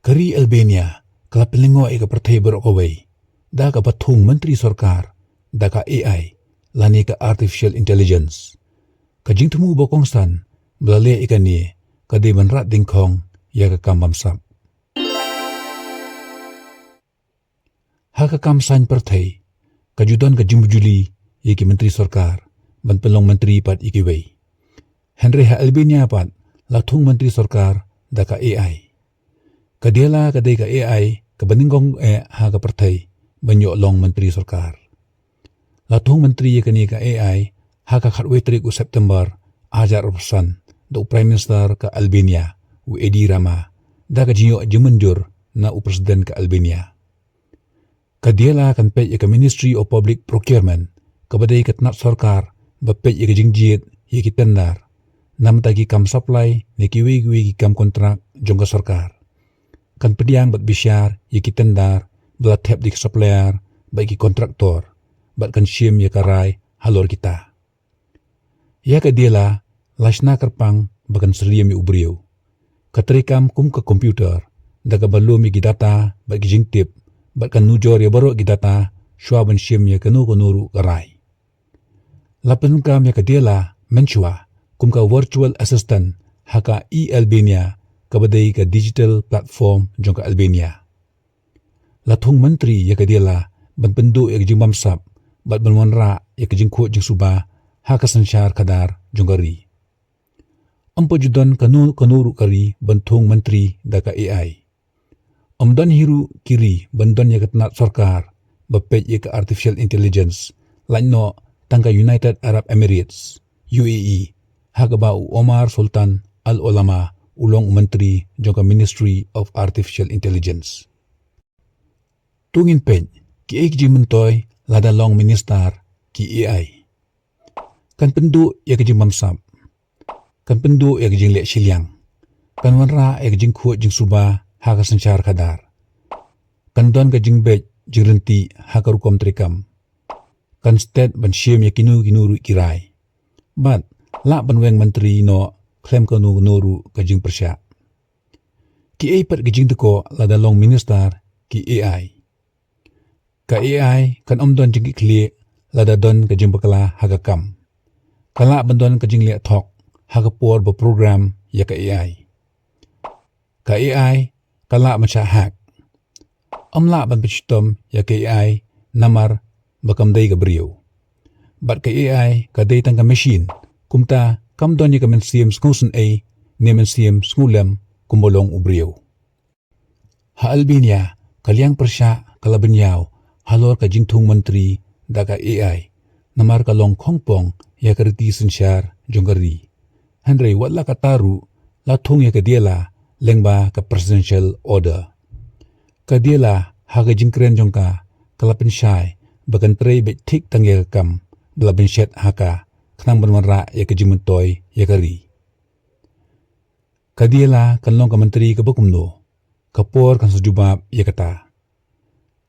Kari Albania kala pelingo ika pertai berokawai da ka patung menteri sarkar da ka AI lani ka artificial intelligence. Kajing temu bokongsan belale ika ni kadi menrat dingkong ya ka kambam sap. Haka kamsan pertai kajudan kajing bujuli iki menteri sarkar ban pelong menteri pat iki wei. Henry ha Albania pat latung menteri sarkar da ka AI. Kadiala kadai ka AI kebeningkong ha ka pertai banyo long menteri sarkar. Latung menteri kani ka AI ha ka khatwe trik u September ajar pesan do Prime Minister ka Albania u Edi Rama da ka jinyo jemenjur na u Presiden ka Albania. Kadiala kan pej ka Ministry of Public Procurement kabadai ka tnat sarkar bapej ka jingjit ki tendar nam tagi kam supply ni kiwi kam kontrak jongka sarkar. Kan pediang bat bisyar ki tendar bela tap di supplier bagi kontraktor bat kan syim ya karai halor kita. Ya kadiala lasna kerpang bakan seriam mi ubriu. Katrikam kum ke komputer daga balum mi data bagi jingtip bat kan nujor ya baru data syua ban syim ya kanu karai. Lapen kam ya kadiala menchua kum ka virtual assistant haka Albania kabadai ka digital platform jongka Albania. Latung menteri ya kadiala ban pendu ya kajing bamsap bat ban wanra ya kajing kuat jing subah haka sansyar kadar jonggari. Ampo judan kanuru kari bantung menteri daka AI. Amdan hiru kiri bandan ya ketnat sarkar bapej ya ka artificial intelligence laino tangka United Arab Emirates UAE haka bau Omar Sultan Al-Ulama ulong menteri jongka Ministry of Artificial Intelligence. Tungin pej ki ek mentoy lada long minister ki AI. Kan pendu ya kejing mamsap. Kan pendu ya kejing lek silyang. Kan wanra ya kejing kuat jing subah haka sancar kadar. Kan don kejing bej jing renti haka rukom trikam. Kan state ban syim ya kinu kirai. But lak ban weng menteri no klaim kanu noru kajing persyak. Ki AI pat kajing teko lada long minister ki AI. Ka AI kan omdon jing klik lada don kajing bakala haga kam. Kala bandon kajing liat thok haga por program ya ka AI. Ka AI kala macha hack. Amla ban pichitom ya ka AI namar bakam day gabriyo. Bat ka AI ka day tangka machine kumta kam don ya kamen siem skusen A nemen siem skulem kumbolong ubriyo. Ha Albania kaliang persya kalabenyaw halor ka jingtung menteri daga AI namar kalong kongpong ya kerti sensyar jonggari. Henry watla kataru latung ya kadiela lengba ka presidential order. Kadiela haga jingkren jongka kalapen syai bagan trei bet tik tang ya kam belaben syet haka kenang benwara ya kejimentoy ya kari. Kadiela kanlong ka menteri ka bakumno kapor kan sejubab ya kata.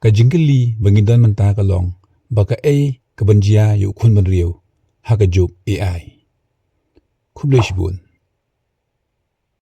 Kajingkeli bangidon menta kalong baka kabanjia yu kun benriu haka juk AI. Kublai shibun.